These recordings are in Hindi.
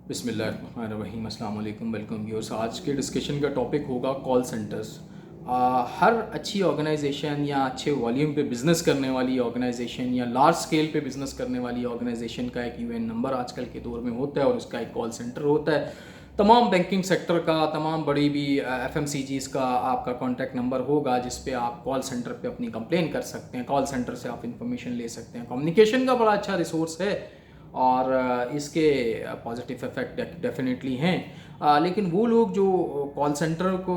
बिस्मिल्लाहिर्रहमानिर्रहीम, अस्सलाम वालेकुम, वेलकम व्यूअर्स। आज के डिस्कशन का टॉपिक होगा कॉल सेंटर्स। हर अच्छी ऑर्गेनाइजेशन या अच्छे वॉल्यूम पे बिज़नेस करने वाली ऑर्गेनाइजेशन या लार्ज स्केल पे बिज़नेस करने वाली ऑर्गेनाइजेशन का एक यूएन नंबर आजकल के दौर में होता है और उसका एक कॉल सेंटर होता है। तमाम बैंकिंग सेक्टर का, तमाम बड़ी भी एफएमसीजीज का आपका कॉन्टैक्ट नंबर होगा जिस पे आप कॉल सेंटर पे अपनी कंप्लेन कर सकते हैं। कॉल सेंटर से आप इंफॉर्मेशन ले सकते हैं। कम्युनिकेशन का बड़ा अच्छा रिसोर्स है और इसके पॉजिटिव इफ़ेक्ट डेफिनेटली हैं। लेकिन वो लोग जो कॉल सेंटर को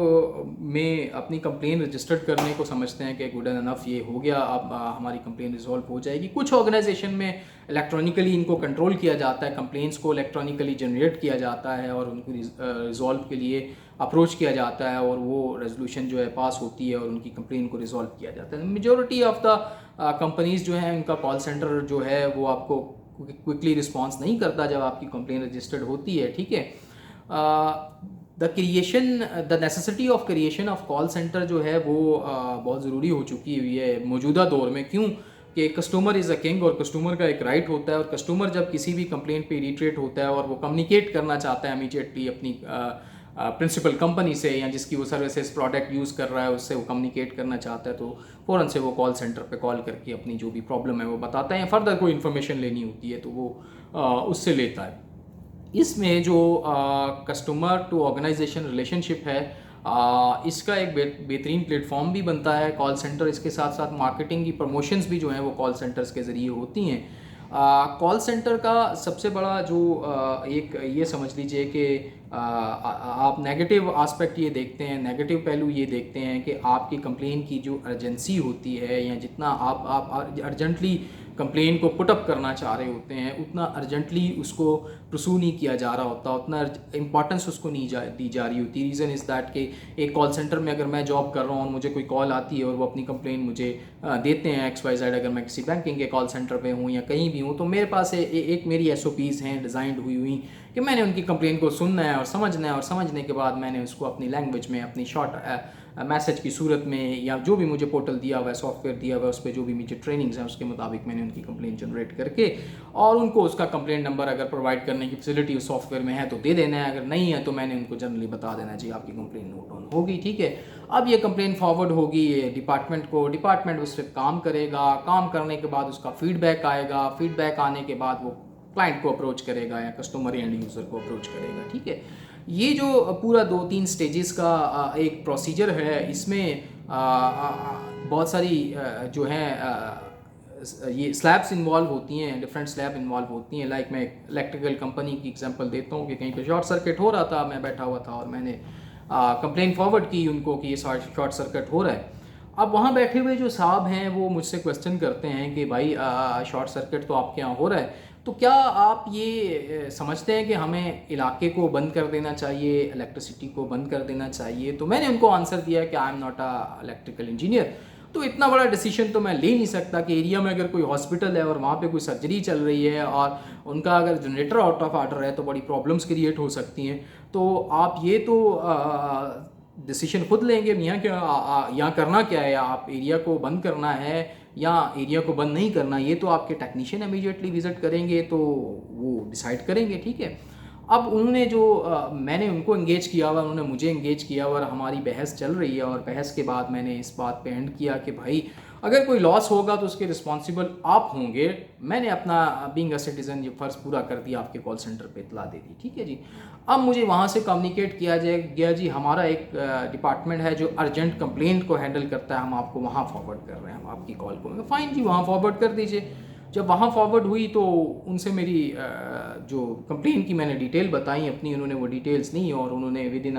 में अपनी कंप्लेन रजिस्टर्ड करने को समझते हैं कि गुड एंड इनफ, ये हो गया, अब हमारी कंप्लेन रिजॉल्व हो जाएगी। कुछ ऑर्गेनाइजेशन में इलेक्ट्रॉनिकली इनको कंट्रोल किया जाता है, कंप्लेंट्स को इलेक्ट्रॉनिकली जनरेट किया जाता है और उनको रिजॉल्व के लिए अप्रोच किया जाता है और वो रेजोल्यूशन जो है पास होती है और उनकी कंप्लेन को रिजॉल्व किया जाता है। मेजॉरिटी ऑफ द कंपनीज़ जो हैं उनका कॉल सेंटर जो है वो आपको क्विकली रिस्पॉन्स नहीं करता जब आपकी कंप्लेन रजिस्टर्ड होती है। ठीक है, the necessity of creation of call centre जो है वो बहुत ज़रूरी हो चुकी हुई है मौजूदा दौर में। क्यों कि कस्टमर इज़ अ किंग और कस्टमर का एक राइट होता है और कस्टमर जब किसी भी कंप्लेंट पे इरिटेट होता है और वो कम्युनिकेट करना चाहता है इमीडिएटली अपनी प्रिंसिपल कंपनी से या जिसकी वो सर्विसेज प्रोडक्ट यूज़ कर रहा है उससे वो कम्युनिकेट करना चाहता है, तो फ़ौरन से वो कॉल सेंटर पे कॉल करके अपनी जो भी प्रॉब्लम है वो बताता है या फर्दर कोई इन्फॉर्मेशन लेनी होती है तो वो उससे लेता है। इसमें जो कस्टमर टू ऑर्गेनाइजेशन रिलेशनशिप है, इसका एक बेहतरीन प्लेटफॉर्म भी बनता है कॉल सेंटर। इसके साथ साथ मार्केटिंग की प्रमोशंस भी जो हैं वो कॉल सेंटर्स के ज़रिए होती हैं। कॉल सेंटर का सबसे बड़ा जो एक ये समझ लीजिए कि आप नेगेटिव आस्पेक्ट ये देखते हैं, नेगेटिव पहलू ये देखते हैं कि आपकी कंप्लेन की जो अर्जेंसी होती है या जितना आप अर्जेंटली कंप्लेन को पुटअप करना चाह रहे होते हैं उतना अर्जेंटली उसको प्रसू नहीं किया जा रहा होता, उतना इंपॉर्टेंस उसको नहीं दी जा रही होती। रीज़न इज़ दैट कि एक कॉल सेंटर में अगर मैं जॉब कर रहा हूँ और मुझे कोई कॉल आती है और वो अपनी कंप्लेन मुझे देते हैं XYZ, अगर मैं किसी बैंकिंग के कॉल सेंटर पे हूँ या कहीं भी हूँ, तो मेरे पास एक मेरी SOPs हैं डिज़ाइंड हुई हुई कि मैंने उनकी कंप्लेन को सुनना है और समझना है और समझने के बाद मैंने उसको अपनी लैंग्वेज में, अपनी शॉर्ट मैसेज की सूरत में या जो भी मुझे पोर्टल दिया हुआ है, सॉफ्टवेयर दिया हुआ है, उस पर जो भी मुझे ट्रेनिंग्स हैं उसके मुताबिक मैंने उनकी कंप्लेन जनरेट करके और उनको उसका कंप्लेंट नंबर अगर प्रोवाइड करने की फैसिलिटी उस सॉफ्टवेयर में है तो दे देना है, अगर नहीं है तो मैंने उनको जनरली बता देना जी आपकी कंप्लेन नोट ऑन होगी। ठीक है, अब ये कंप्लेन फॉरवर्ड होगी ये डिपार्टमेंट को, डिपार्टमेंट उस पर काम करेगा, काम करने के बाद उसका फीडबैक आएगा, फीडबैक आने के बाद वो क्लाइंट को अप्रोच करेगा या कस्टमर एंड यूज़र को अप्रोच करेगा। ठीक है, ये जो पूरा 2-3 स्टेजेस का एक प्रोसीजर है, इसमें बहुत सारी जो है ये स्लैब्स इन्वॉल्व होती हैं, डिफरेंट स्लैब इन्वॉल्व होती हैं। लाइक मैं इलेक्ट्रिकल कंपनी की एग्जांपल देता हूँ कि कहीं पे शॉर्ट सर्किट हो रहा था, मैं बैठा हुआ था और मैंने कंप्लेन फॉरवर्ड की उनको कि ये शॉर्ट सर्किट हो रहा है। अब वहाँ बैठे हुए जो साहब हैं वो मुझसे क्वेश्चन करते हैं कि भाई शॉर्ट सर्किट तो आपके यहाँ हो रहा है, तो क्या आप ये समझते हैं कि हमें इलाके को बंद कर देना चाहिए, इलेक्ट्रिसिटी को बंद कर देना चाहिए? तो मैंने उनको आंसर दिया कि I am not a electrical engineer, तो इतना बड़ा डिसीजन तो मैं ले नहीं सकता कि एरिया में अगर कोई हॉस्पिटल है और वहाँ पे कोई सर्जरी चल रही है और उनका अगर जनरेटर आउट ऑफ ऑर्डर है तो बड़ी प्रॉब्लम्स क्रिएट हो सकती हैं। तो आप ये तो डिसीजन खुद लेंगे यहाँ क्या, यहाँ करना क्या है, आप एरिया को बंद करना है या एरिया को बंद नहीं करना, ये तो आपके टेक्नीशियन इमीडिएटली विजिट करेंगे तो वो डिसाइड करेंगे। ठीक है, अब उन्होंने जो मैंने उनको एंगेज किया हुआ, उन्होंने मुझे एंगेज किया हुआ और हमारी बहस चल रही है और बहस के बाद मैंने इस बात पे एंड किया कि भाई अगर कोई लॉस होगा तो उसके रिस्पॉन्सिबल आप होंगे। मैंने अपना बीइंग अ सिटीज़न ये फ़र्ज़ पूरा कर दिया, आपके कॉल सेंटर पे इतला दे दी। ठीक है जी, अब मुझे वहाँ से कम्युनिकेट किया गया जी हमारा एक डिपार्टमेंट है जो अर्जेंट कंप्लेंट को हैंडल करता है, हम आपको वहाँ फॉरवर्ड कर रहे हैं, हम आपकी कॉल को। फाइन जी, वहाँ फॉरवर्ड कर दीजिए। जब वहाँ फॉरवर्ड हुई तो उनसे मेरी जो कंप्लेन की मैंने डिटेल बताई अपनी, उन्होंने वो डिटेल्स नहीं और उन्होंने विद इन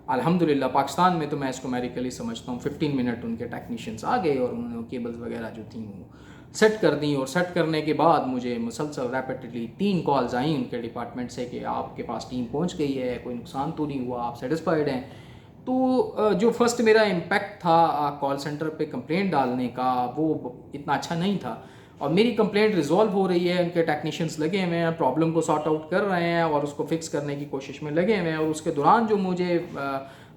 अल्हम्दुलिल्लाह, पाकिस्तान में तो मैं इसको मेरिकली समझता हूँ, 15 मिनट उनके टेक्नीशियंस आ गए और उन्होंने केबल्स वगैरह जो थी वो सेट कर दी। और सेट करने के बाद मुझे मुसलसल रैपिडली 3 कॉल्स आई उनके डिपार्टमेंट से कि आपके पास टीम पहुँच गई है, कोई नुकसान तो नहीं हुआ, आप सेटिस्फाइड हैं। तो जो फर्स्ट मेरा इम्पैक्ट था कॉल सेंटर पे कंप्लेंट डालने का वो इतना अच्छा नहीं था और मेरी कंप्लेंट रिजॉल्व हो रही है, उनके टेक्नीशियंस लगे हुए हैं, प्रॉब्लम को सॉर्ट आउट कर रहे हैं और उसको फिक्स करने की कोशिश में लगे हुए हैं और उसके दौरान जो मुझे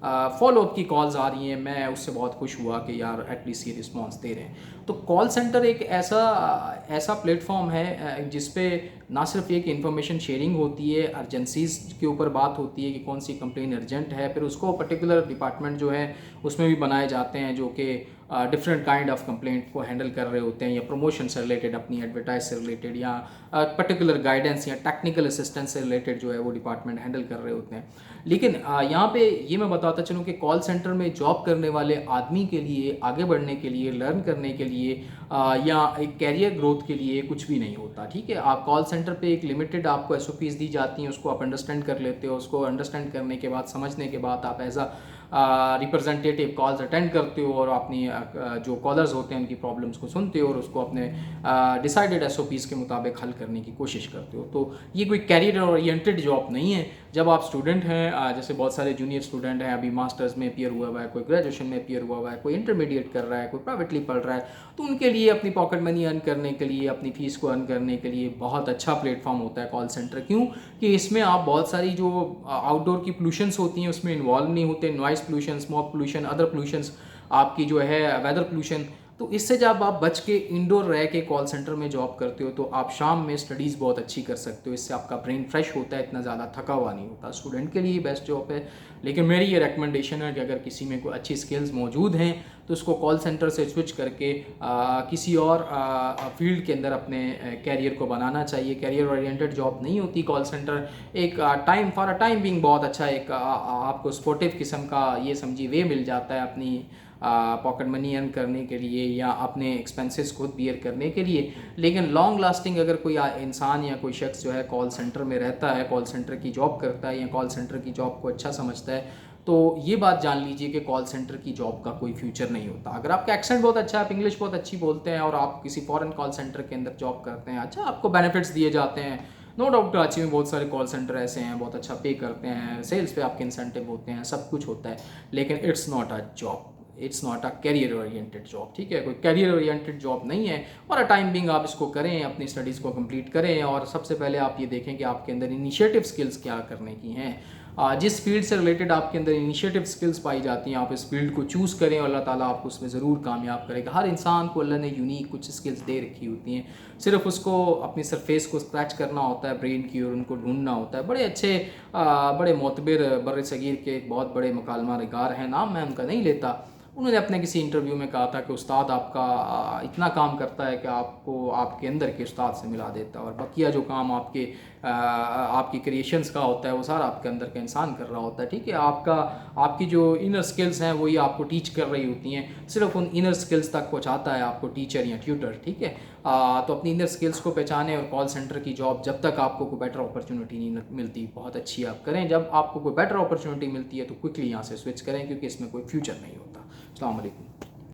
फॉलो अप की कॉल्स आ रही हैं, मैं उससे बहुत खुश हुआ कि यार एटलीस्ट ये रिस्पॉन्स दे रहे हैं। तो कॉल सेंटर एक ऐसा प्लेटफॉर्म है जिस पे ना सिर्फ एक इन्फॉर्मेशन शेयरिंग होती है, अर्जेंसीज के ऊपर बात होती है कि कौन सी कंप्लेन अर्जेंट है, फिर उसको पर्टिकुलर डिपार्टमेंट जो है उसमें भी बनाए जाते हैं जो कि डिफरेंट काइंड ऑफ कंप्लेंट को हैंडल कर रहे होते हैं, या प्रमोशन से रिलेटेड, अपनी एडवर्टाइज से रिलेटेड, या पर्टिकुलर गाइडेंस या टेक्निकल असिस्टेंस से रिलेटेड जो है वो डिपार्टमेंट हैंडल कर रहे होते हैं। लेकिन यहाँ पे ये मैं बताता चलूँ कि कॉल सेंटर में जॉब करने वाले आदमी के लिए आगे बढ़ने के लिए, लर्न करने के लिए या एक कैरियर ग्रोथ के लिए कुछ भी नहीं होता। ठीक है, आप कॉल सेंटर पे एक लिमिटेड आपको एसओपीज दी जाती हैं, उसको आप अंडरस्टैंड कर लेते हो, उसको अंडरस्टैंड करने के बाद, समझने के बाद आप एज रिप्रेजेंटेटिव कॉल्स अटेंड करते हो और अपनी जो कॉलर्स होते हैं उनकी प्रॉब्लम्स को सुनते हो और उसको अपने डिसाइडेड एसओपीज़ के मुताबिक हल करने की कोशिश करते हो। तो ये कोई कैरियर ओरिएंटेड जॉब नहीं है। जब आप स्टूडेंट हैं, जैसे बहुत सारे जूनियर स्टूडेंट हैं, अभी मास्टर्स में अपीयर हुआ हुआ है, कोई ग्रेजुएशन में अपीयर हुआ हुआ है, कोई इंटरमीडिएट कर रहा है, कोई प्राइवेटली पढ़ रहा है, तो उनके लिए अपनी पॉकेट मनी अर्न करने के लिए, अपनी फीस को अर्न करने के लिए बहुत अच्छा प्लेटफॉर्म होता है कॉल सेंटर। क्यों कि इसमें आप बहुत सारी जो आउटडोर की पोल्यूशंस होती हैं उसमें इन्वॉल्व नहीं होते, noise pollution, smoke pollution, other pollutions, आपकी जो है वेदर पोल्यूशन। तो इससे जब आप बच के इंडोर रह के कॉल सेंटर में जॉब करते हो तो आप शाम में स्टडीज़ बहुत अच्छी कर सकते हो, इससे आपका ब्रेन फ्रेश होता है, इतना ज़्यादा थका हुआ नहीं होता। स्टूडेंट के लिए बेस्ट जॉब है। लेकिन मेरी ये रिकमेंडेशन है कि अगर किसी में कोई अच्छी स्किल्स मौजूद हैं तो उसको कॉल सेंटर से स्विच करके किसी और फील्ड के अंदर अपने कैरियर को बनाना चाहिए। कैरियर ओरिएंटेड जॉब नहीं होती कॉल सेंटर। एक time for a time being बहुत अच्छा एक आपको सपोर्टिव किस्म का ये समझिए वे मिल जाता है अपनी पॉकेट मनी अर्न करने के लिए या अपने एक्सपेंसेस खुद बियर करने के लिए। लेकिन लॉन्ग लास्टिंग अगर कोई इंसान या कोई शख्स जो है कॉल सेंटर में रहता है, कॉल सेंटर की जॉब करता है या कॉल सेंटर की जॉब को अच्छा समझता है, तो ये बात जान लीजिए कि कॉल सेंटर की जॉब का कोई फ्यूचर नहीं होता। अगर आपका एक्सेंट बहुत अच्छा है, आप इंग्लिश बहुत अच्छी बोलते हैं और आप किसी फॉरेन कॉल सेंटर के अंदर जॉब करते हैं, अच्छा आपको बेनिफिट्स दिए जाते हैं, नो डाउट कराची में बहुत सारे कॉल सेंटर ऐसे हैं, बहुत अच्छा पे करते हैं, सेल्स पे आपके इंसेंटिव होते हैं, सब कुछ होता है, लेकिन it's not a job, it's not a career oriented job. ठीक है, कोई कैरियर ओरिएंटेड जॉब नहीं है। और अ टाइम बिंग आप इसको करें, अपनी स्टडीज़ को कंप्लीट करें और सबसे पहले आप ये देखें कि आपके अंदर इनिशिएटिव स्किल्स क्या करने की हैं। जिस फील्ड से रिलेटेड आपके अंदर इनिशिएटिव स्किल्स पाई जाती हैं, आप इस फील्ड को चूज़ करें और अल्लाह ताला आपको उसमें ज़रूर कामयाब करेगा। हर इंसान को अल्लाह ने यूनिक कुछ स्किल्स दे रखी होती हैं, सिर्फ उसको अपनी सरफेस को स्क्रैच करना होता है ब्रेन की और उनको ढूंढना होता है। बड़े अच्छे बड़े मोतबर बर सगीर के एक बहुत बड़े मकालमा निगार हैं, नाम मैं उनका नहीं लेता, उन्होंने अपने किसी इंटरव्यू में कहा था कि उस्ताद आपका इतना काम करता है कि आपको आपके अंदर के उस्ताद से मिला देता है, और बकिया जो काम आपकी क्रिएशंस का होता है वो सारा आपके अंदर का इंसान कर रहा होता है। ठीक है, आपकी जो इनर स्किल्स हैं वही आपको टीच कर रही होती हैं, सिर्फ उन इनर स्किल्स तक पहुंचाता है आपको टीचर या ट्यूटर। ठीक है, तो अपनी इनर स्किल्स को पहचानें और कॉल सेंटर की जॉब जब तक आपको कोई बेटर अपॉर्चुनिटी नहीं मिलती बहुत अच्छी आप करें, जब आपको कोई बेटर अपॉर्चुनिटी मिलती है तो क्विकली यहाँ से स्विच करें क्योंकि इसमें कोई फ्यूचर नहीं होता। अस्सलाम वालेकुम।